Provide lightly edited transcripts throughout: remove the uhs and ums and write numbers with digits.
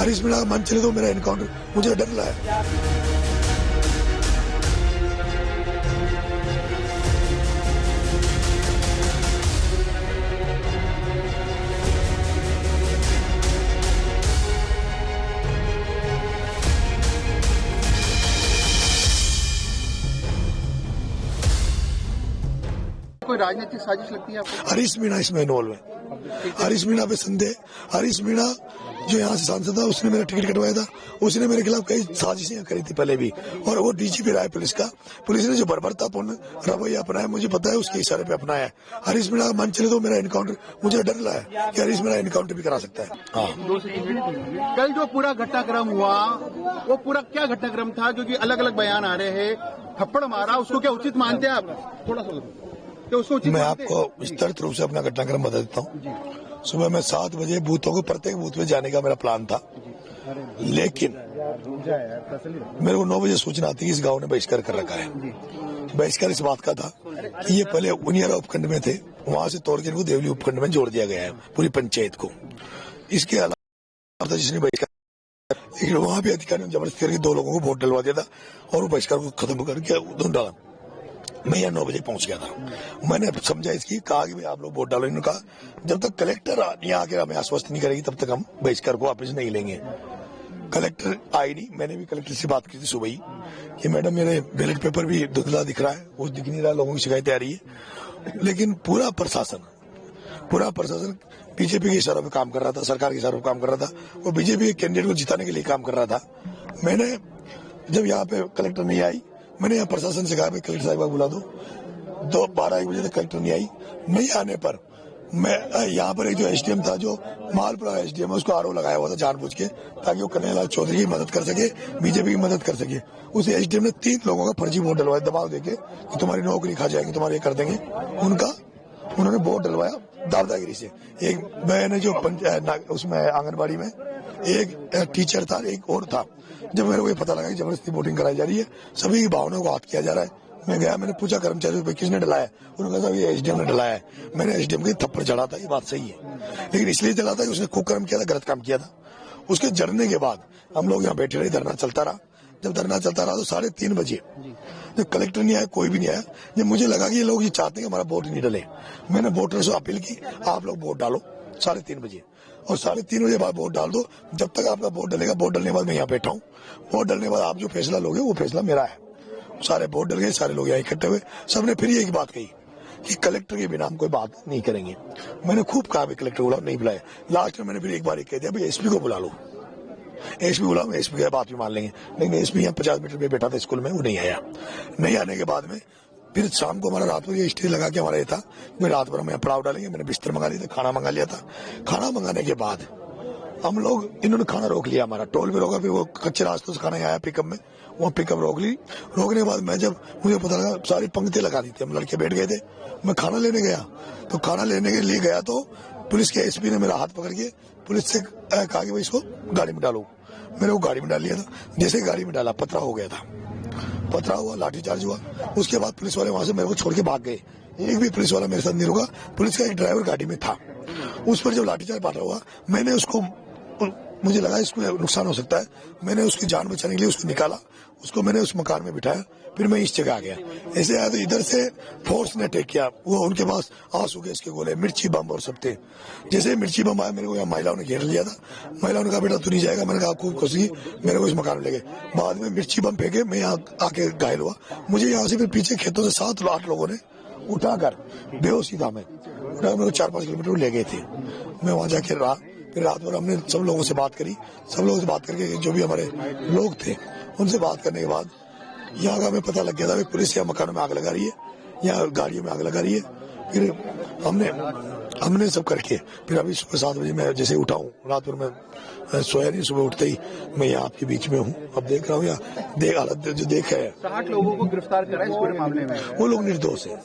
हरीश मीणा मन चले तो मेरा एनकाउंटर, मुझे डर रहा है। कोई राजनीतिक साजिश लगती है आपको? हरीश मीणा इसमें इन्वॉल्व है। हरीश मीणा पे संदेह। हरीश मीणा जो यहाँ से सांसद था, उसने मेरा टिकट कटवाया था, उसने मेरे खिलाफ कई साजिशें करी थी पहले भी, और वो डीजीपी रहा है पुलिस का। पुलिस ने जो बर्बरतापूर्ण रवैया अपनाया, मुझे पता है उसके इशारे पे अपनाया है। हरीश मीणा मन चले तो मेरा एनकाउंटर, मुझे डर रहा है कि हरीश मीणा एनकाउंटर भी करा सकता है। हाँ, कल जो पूरा घटनाक्रम हुआ, वो पूरा क्या घटनाक्रम था? क्योंकि अलग अलग बयान आ रहे हैं। थप्पड़ मारा, उसको क्या उचित मानते हैं आप? थोड़ा सा मैं आपको विस्तृत रूप से अपना घटनाक्रम बता देता हूँ। सुबह में 7 बजे बूथों को, प्रत्येक बूथ में जाने का मेरा प्लान था, लेकिन मेरे को 9 बजे सूचना आती है कि इस गांव ने बहिष्कार कर रखा है। बहिष्कार इस बात का था कि ये पहले उनियारा उपखंड में थे, वहां से तोड़ के इनको देवली उपखंड में जोड़ दिया गया है, पूरी पंचायत को। इसके अलावा जिसने बहिष्कार, लेकिन वहां भी अधिकारियों ने जबरदस्ती करके 2 लोगों को वोट डलवा दिया था और वो बहिष्कार को खत्म करके डाला। मैं यहाँ 9 बजे पहुंच गया था। मैंने समझा इसकी, कहा कि भाई आप लोग वोट डालो। इन्होंने कहा जब तक कलेक्टर यहाँ आके हमें आश्वस्त नहीं करेगी तब तक हम बहिष्कार को वापस नहीं लेंगे। कलेक्टर आई नहीं। मैंने भी कलेक्टर से बात की थी सुबह ही कि मैडम मेरे बैलेट पेपर भी धुंधला दिख रहा है, वो दिख नहीं रहा, लोगों की शिकायतें आ रही है। लेकिन पूरा प्रशासन बीजेपी के इशारों पे काम कर रहा था, सरकार के इशारों पे काम कर रहा था, और बीजेपी के कैंडिडेट को जिताने के लिए काम कर रहा था। मैंने जब यहाँ पे कलेक्टर नहीं आई, मैंने यहाँ प्रशासन से कहा भाई कलेक्टर साहब बुला दो। 12-1 बजे तक कलेक्टर नहीं आई। नहीं आने पर मैं यहाँ पर एक जो एसडीएम था, जो मालपुरा एसडीएम है, उसको आरोप लगाया हुआ था जानबूझ के, ताकि वो कन्हैयालाल चौधरी की मदद कर सके, बीजेपी की मदद कर सके। उस एसडीएम ने 3 लोगों का फर्जी वोट डलवाया, दबाव देके कि तुम्हारी नौकरी खा जाएगी, तुम्हारे कर देंगे। उन्होंने वोट डलवाया दादागिरी से। एक मैंने जो उसमें आंगनबाड़ी में एक टीचर था, एक और था। जब मेरे को ये पता लगा कि जबरदस्ती वोटिंग कराई जा रही है, सभी की भावनाओं को हाथ किया जा रहा है, मैं गया, मैंने पूछा कर्मचारियों को किसने डलाया। उन्होंने कहा ये एसडीएम ने डलाया है। मैंने एसडीएम के थप्पड़ चढ़ा था, ये बात सही है, लेकिन इसलिए चला था कि उसने कुकर्म किया था, गलत काम किया था। उसके जड़ने के बाद हम लोग यहाँ बैठे रहे, धरना चलता रहा। जब धरना चलता रहा तो 3:30 बजे जब कलेक्टर नहीं आया, कोई भी नहीं आया, जब मुझे लगा कि ये लोग ये चाहते हैं हमारा वोट नहीं डले, मैंने वोटर्स से अपील की आप लोग वोट डालो 3:30 बजे, और 3:30 बजे बाद वोट डाल दो। जब तक आपका वोट डलेगा, वोट डलने के बाद मैं यहाँ बैठा हूँ, वोट डलने के बाद आप जो फैसला लोगे वो फैसला मेरा है। सारे वोट डल गए, सारे लोग यहाँ इकट्ठे हुए। सबने फिर एक बात कही कि कलेक्टर के बिना हम कोई बात नहीं करेंगे। मैंने खूब कहा कलेक्टर बुलाओ, नहीं बुलाया। लास्ट में मैंने फिर एक बार कह दिया भाई एसपी को बुला लो, एसपी बुलाओ, एसपी की बात भी मान लेंगे। लेकिन एसपी यहाँ 50 मीटर पे बैठा था स्कूल में, वो नहीं आया। नहीं आने के बाद में फिर शाम को हमारा रात को ये स्टेज लगा के हमारा ये था कि रात भर हम यहाँ पड़ाव डालेंगे। मैंने बिस्तर मंगा लिया था, खाना मंगा लिया था। खाना मंगाने के बाद हम लोग, इन्होंने खाना रोक लिया, हमारा टोल में रोका, फिर वो कच्चे रास्तों से खाना आया पिकअप में, वहाँ पिकअप रोक ली। रोकने के बाद मैं जब मुझे पता लगा, सारी पंक्ति लगा दी थी, हम लड़के बैठ गए थे। मैं खाना लेने गया, तो खाना लेने के लिए गया तो पुलिस के एसपी ने मेरा हाथ पकड़ के पुलिस से कहा कि भाई इसको गाड़ी में डालो। मेरे को गाड़ी में डाल लिया था। जैसे गाड़ी में डाला, पथरा हो गया था, पथरा हुआ, लाठीचार्ज हुआ। उसके बाद पुलिस वाले वहां से मेरे को छोड़ के भाग गए। एक भी पुलिस वाला मेरे साथ नहीं रुका। पुलिस का एक ड्राइवर गाड़ी में था। उस पर जब लाठीचार्ज पथरा हुआ, मैंने उसको, मुझे लगा इसको नुकसान हो सकता है, मैंने उसकी जान बचाने के लिए उसको निकाला, उसको मैंने उस मकान में बिठाया, फिर मैं इस जगह आ गया। ऐसे आया तो इधर से फोर्स ने अटैक किया। वो उनके पास आंसू गैस के गोले, मिर्ची बम और सब थे। जैसे मिर्ची बम आया, मेरे को यहाँ महिलाओं ने घेर लिया था। महिलाओं ने कहा बेटा तू नहीं जाएगा। मैंने कहा खूब खुशी, मेरे को इस मकान में ले गए। बाद में मिर्ची बम फेंके, मैं यहाँ आके घायल हुआ। मुझे यहाँ से फिर पीछे खेतों से 7-8 लोगों ने उठाकर, बेहोशी था मैं, मेरे को 4-5 किलोमीटर ले गए थे। मैं वहां जाके रहा। फिर रात भर हमने सब लोगों से बात करी। सब लोगों से बात करके जो भी हमारे लोग थे उनसे बात करने के बाद यहाँ का हमें पता लग गया था कि पुलिस यहाँ मकानों में आग लगा रही है, यहाँ गाड़ियों में आग लगा रही है। फिर हमने सब करके फिर अभी सुबह 7 बजे मैं जैसे उठा हूँ, रात भर मैं सोया नहीं, सुबह उठते ही मैं यहाँ आपके बीच में हूँ। अब देख रहा हूँ यहाँ हालत जो देख है। 60 लोगों को गिरफ्तार करा इस पूरे मामले में। वो लोग निर्दोष है,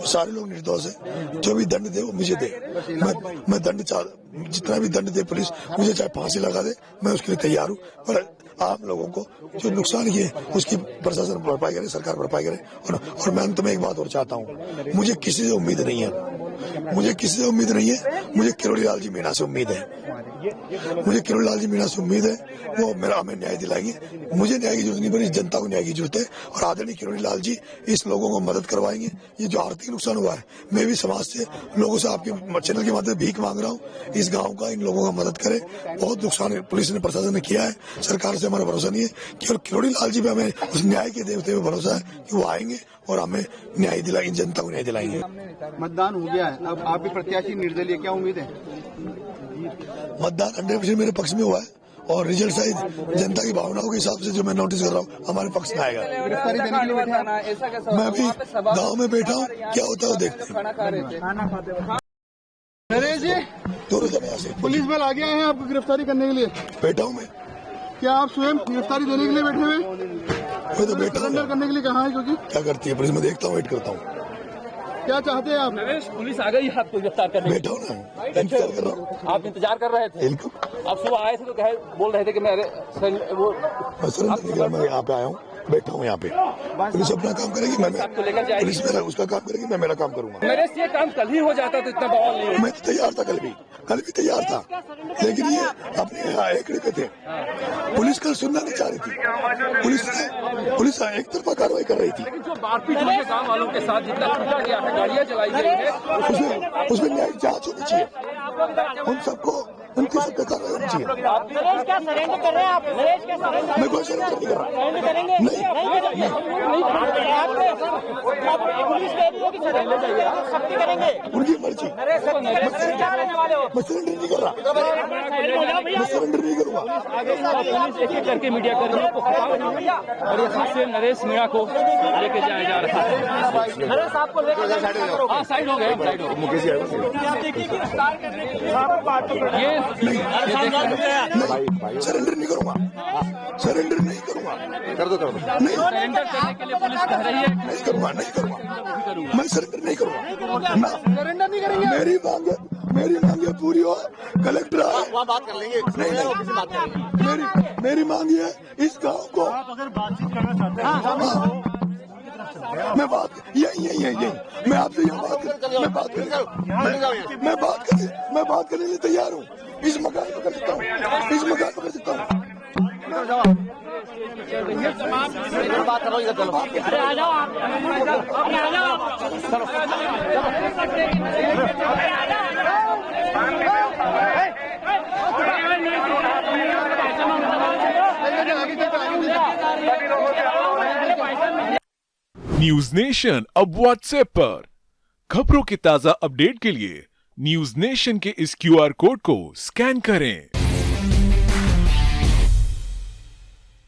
सारे लोग निर्दोष है। जो भी दंड दे वो मुझे दे। मैं दंड जितना भी दंड दे पुलिस, मुझे चाहे फांसी लगा दे, मैं उसके लिए तैयार हूँ। पर आप लोगों को जो नुकसान किए उसकी प्रशासन भरपाई करे, सरकार भरपाई करे। और मैं अंत में एक बात और चाहता हूँ, मुझे किसी से उम्मीद नहीं है मुझे किसी से उम्मीद नहीं है, मुझे किरोड़ी लाल जी मीणा से उम्मीद है। मुझे किरोड़ी लाल जी मीणा से उम्मीद है, वो मेरा हमें न्याय दिलाएंगे। मुझे न्याय की जरूरत नहीं, पर जनता को न्याय की जरूरत है और आदरणीय किरोड़ी लाल जी इस लोगों को मदद करवाएंगे। ये जो आर्थिक नुकसान हुआ है, मैं भी समाज से लोगों से आपके चैनल के माध्यम से भीख मांग रहा हूँ, इस गाँव का इन लोगों का मदद करे। बहुत नुकसान पुलिस ने प्रशासन ने किया है, सरकार से हमारा भरोसा नहीं है। केवल किरोड़ी लाल जी पे हमें उस न्याय के देवते में भरोसा है कि वो आएंगे और हमें न्याय दिलाएंगे, जनता को न्याय दिलाएंगे। मतदान हो गया है, अब आप भी प्रत्याशी निर्दलीय, क्या उम्मीद है? मतदान 100% मेरे पक्ष में हुआ है और रिजल्ट शायद जनता की भावनाओं के हिसाब से जो मैं नोटिस कर रहा हूँ हमारे पक्ष में आएगा। गिरफ्तारी देने के लिए बैठे हैं? मैं भी गांव में बैठा हूँ, क्या होता है वो देखते हैं। नरेश जी, दोनों जने यहाँ से पुलिस बल आ गया है आपको गिरफ्तारी करने के लिए, बैठा हूँ मैं क्या आप स्वयं गिरफ्तारी देने के लिए बैठे हुए? तो बैठा सरेंडर हूँ। करने के लिए कहा है? क्योंकि क्या करती है पुलिस, मैं देखता हूँ, वेट करता हूँ। क्या चाहते हैं आप? नरेश, पुलिस आ गई है आपको गिरफ्तार करने। बैठा हूँ ना, इंतजार कर रहा हूँ। आप इंतजार कर रहे थे? बिल्कुल। आप सुबह आए थे तो बोल रहे थे कि मैं वो मैं सरेंडर नहीं किया, मैं यहाँ पे आया हूँ, बैठा हूँ यहाँ पे। पुलिस अपना काम करेगी, मैं पुलिस मेरा उसका काम करेगी, मैं मेरा काम करूंगा। नरेश, ये काम कल ही हो जाता तो इतना बवाल नहीं होता। मैं तो तैयार था, कल भी तैयार था, लेकिन ये अपने यहाँ एकड़े पे थे। पुलिस कल सुनना नहीं चाह रही थी, पुलिस एक तरफा कार्रवाई कर रही थी। जो मारपीट हुई है गाँव वालों के साथ, जितना पीटा गया है, गाड़ियाँ जलाई गई है, उसमें न्यायिक जांच होनी चाहिए, उन सबको उनके सब पे कार्रवाई होनी चाहिए। नरेश क्या सरेंडर कर रहे हैं आप? नरेश क्या सरेंडर मैं कोई सरेंडर नहीं कर रहा। करेंगे? आप पुलिस कह रही है कि सरेंडर सख्ती करेंगे। उनकी मर्जी, मैं सरेंडर नहीं कर रहा, मैं सरेंडर नहीं करूंगा। पुलिस एक एक करके मीडिया कर्मियों को हटाओ और यहाँ से नरेश मीणा को लेके जाया जा रहा है। नरेश आपको लेकर हाँ, साइड हो गए, साइड हो गए। ये सरेंडर नहीं करूंगा, सरेंडर नहीं करूंगा, नहीं सरेंडर करने के लिए पुलिस कह रही है। नहीं करूंगा, मैं सरेंडर नहीं करूंगा ना। सरेंडर नहीं करेंगे? मेरी मांगे पूरी हो, कलेक्टर आए, वहाँ बात कर लेंगे। नहीं, मेरी मांग है इस गांव को, अगर बातचीत करना चाहते हैं मैं आपसे यहाँ बात करने के लिए तैयार हूँ। इस मकान में कर सकता हूँ, बात करो, इधर चलो। अरे आ जाओ आप, आ जाओ न्यूज नेशन अब व्हाट्सएप पर खबरों के ताजा अपडेट के लिए न्यूज नेशन के इस QR कोड को स्कैन करें।